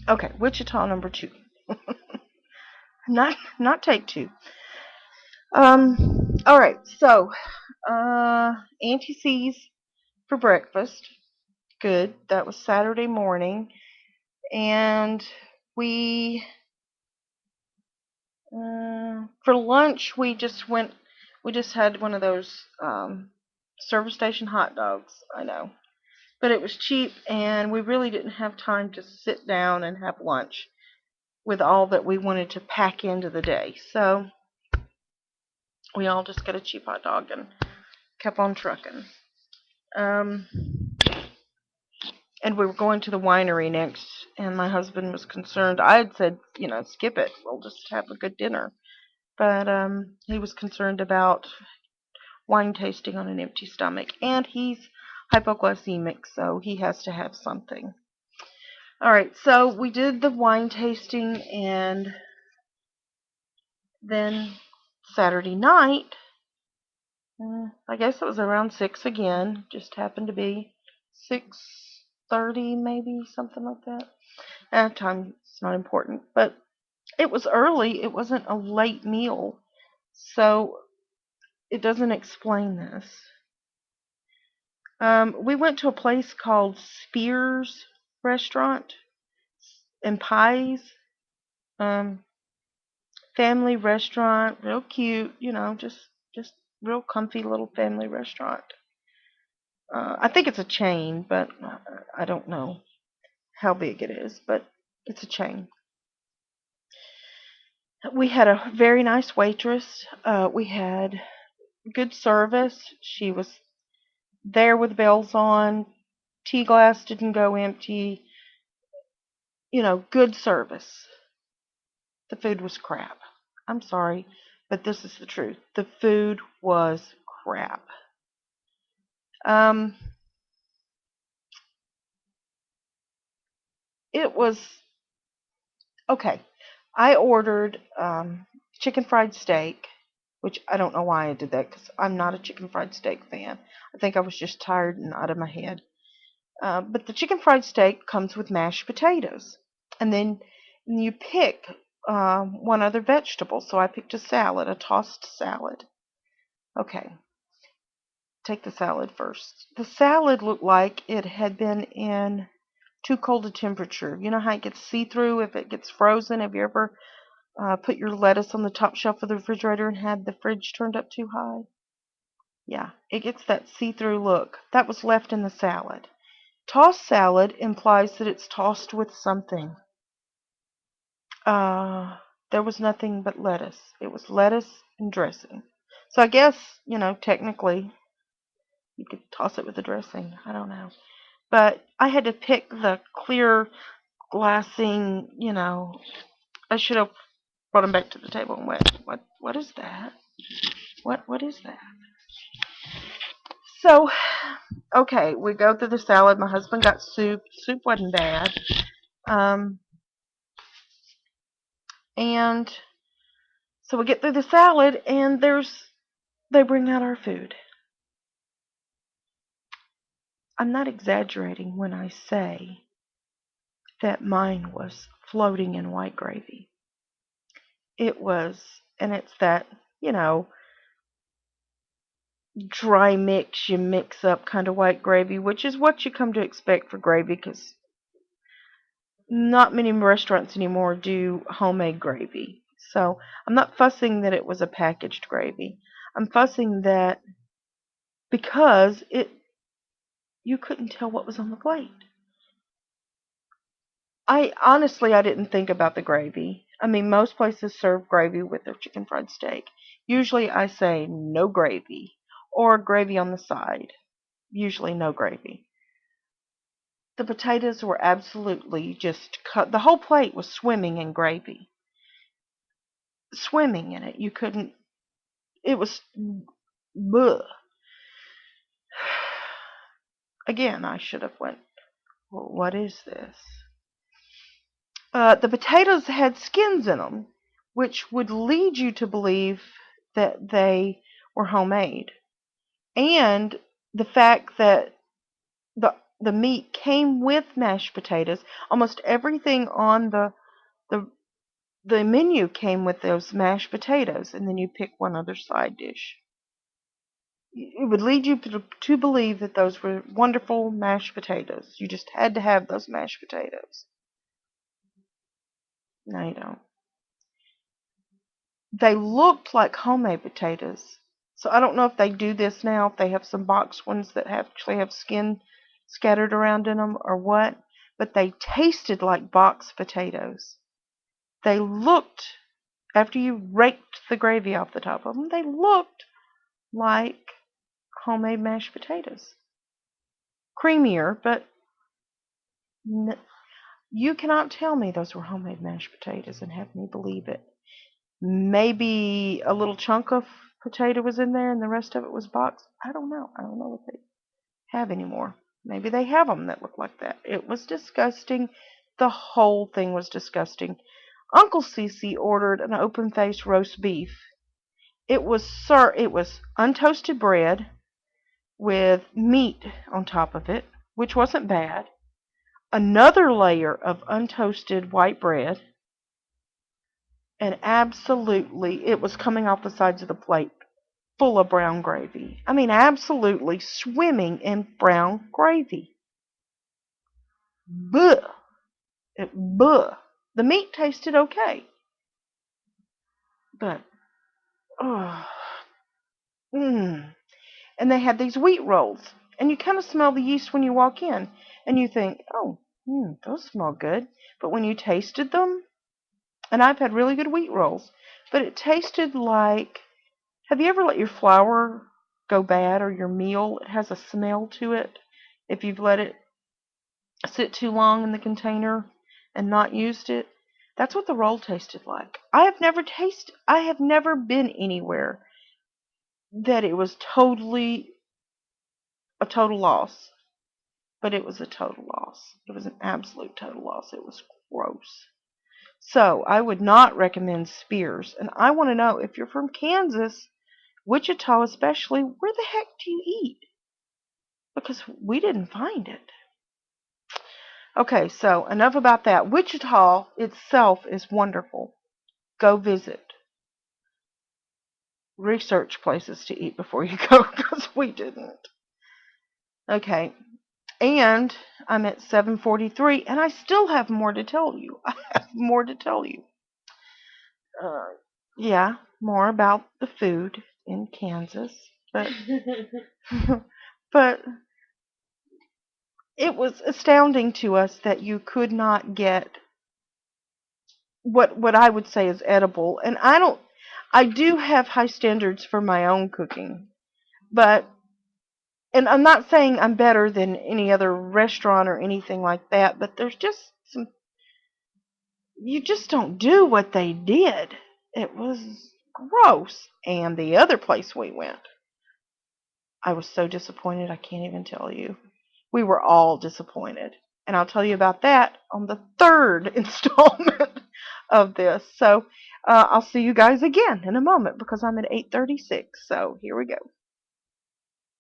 Okay, Wichita number 2. Not take 2. All right. So, Auntie C's for breakfast. Good. That was Saturday morning, and we for lunch we just went. We just had one of those service station hot dogs. I know, but it was cheap, and we really didn't have time to sit down and have lunch with all that we wanted to pack into the day. So we all just got a cheap hot dog and kept on trucking. Um, and we were going to the winery next, and my husband was concerned. I had said, skip it. We'll just have a good dinner. But he was concerned about wine tasting on an empty stomach, and he's hypoglycemic, so he has to have something. All right, so we did the wine tasting, and then Saturday night, I guess it was around 6 again, just happened to be 6:30 maybe, something like that. Time's not important, but it was early. It wasn't a late meal, so it doesn't explain this. We went to a place called Spears Restaurant and Pies. Um, Family restaurant, real cute, just real comfy little family restaurant. I think it's a chain, but I don't know how big it is, but it's a chain. We had a very nice waitress. We had good service. She was there with bells on. Tea glass didn't go empty. Good service. The food was crap. I'm sorry, but this is the truth. The food was crap. Um, it was okay. I ordered chicken fried steak, which I don't know why I did that because I'm not a chicken fried steak fan. I think I was just tired and out of my head. But the chicken fried steak comes with mashed potatoes, and then you pick one other vegetable. So I picked a salad, a tossed salad. Okay, take the salad first. The salad looked like it had been in too cold a temperature. You know how it gets see-through if it gets frozen? Have you ever put your lettuce on the top shelf of the refrigerator and had the fridge turned up too high? Yeah, it gets that see-through look. That was left in the salad. Tossed salad implies that it's tossed with something. There was nothing but lettuce. It was lettuce and dressing. So I guess, technically you could toss it with the dressing. I don't know. But I had to pick the clear glassing, I should have brought them back to the table and went, what is that? What is that? So, okay, we go through the salad. My husband got soup. Soup wasn't bad. Um, and so we get through the salad, and they bring out our food. I'm not exaggerating when I say that mine was floating in white gravy. It was, and it's that, you know, dry mix, you mix up kind of white gravy, which is what you come to expect for gravy because not many restaurants anymore do homemade gravy. So I'm not fussing that it was a packaged gravy. I'm fussing that because you couldn't tell what was on the plate. I didn't think about the gravy. I mean, most places serve gravy with their chicken fried steak. Usually I say no gravy or gravy on the side. Usually no gravy. The potatoes were absolutely just cut. The whole plate was swimming in gravy. Swimming in it. You couldn't. It was. Bleh. Again, I should have went, well, what is this? The potatoes had skins in them, which would lead you to believe that they were homemade. And the fact that the the meat came with mashed potatoes. Almost everything on the the menu came with those mashed potatoes, and then you pick one other side dish. It would lead you to believe that those were wonderful mashed potatoes. You just had to have those mashed potatoes. No, you don't. They looked like homemade potatoes. So I don't know if they do this now, if they have some box ones that actually have skin scattered around in them or what, but they tasted like box potatoes. They looked, after you raked the gravy off the top of them, they looked like homemade mashed potatoes. Creamier, but you cannot tell me those were homemade mashed potatoes and have me believe it. Maybe a little chunk of potato was in there and the rest of it was boxed. I don't know. I don't know what they have anymore. Maybe they have them that look like that. It was disgusting. The whole thing was disgusting. Uncle Cece ordered an open-faced roast beef. It was untoasted bread with meat on top of it, which wasn't bad. Another layer of untoasted white bread, and absolutely, it was coming off the sides of the plate full of brown gravy. I mean, absolutely swimming in brown gravy. Buh. Buh. The meat tasted okay, but oh, and they had these wheat rolls, and you kind of smell the yeast when you walk in, and you think, oh, those smell good. But when you tasted them, and I've had really good wheat rolls, but it tasted like, have you ever let your flour go bad or your meal? It has a smell to it if you've let it sit too long in the container and not used it. That's what the roll tasted like. I have never been anywhere that it was totally a total loss, but it was a total loss. It was an absolute total loss. It was gross. So I would not recommend Spears. And I want to know, if you're from Kansas, Wichita especially, where the heck do you eat? Because we didn't find it. Okay, so enough about that. Wichita itself is wonderful. Go visit. Research places to eat before you go, because we didn't. Okay, and I'm at 7:43, and I still have more to tell you. I have more to tell you. Uh, yeah, more about the food in Kansas, but but it was astounding to us that you could not get what I would say is edible. And I do have high standards for my own cooking, but, and I'm not saying I'm better than any other restaurant or anything like that, but there's just some, you just don't do what they did. It was gross. And the other place we went, I was so disappointed I can't even tell you. We were all disappointed. And I'll tell you about that on the third installment of this. So I'll see you guys again in a moment, because I'm at 8:36. So here we go.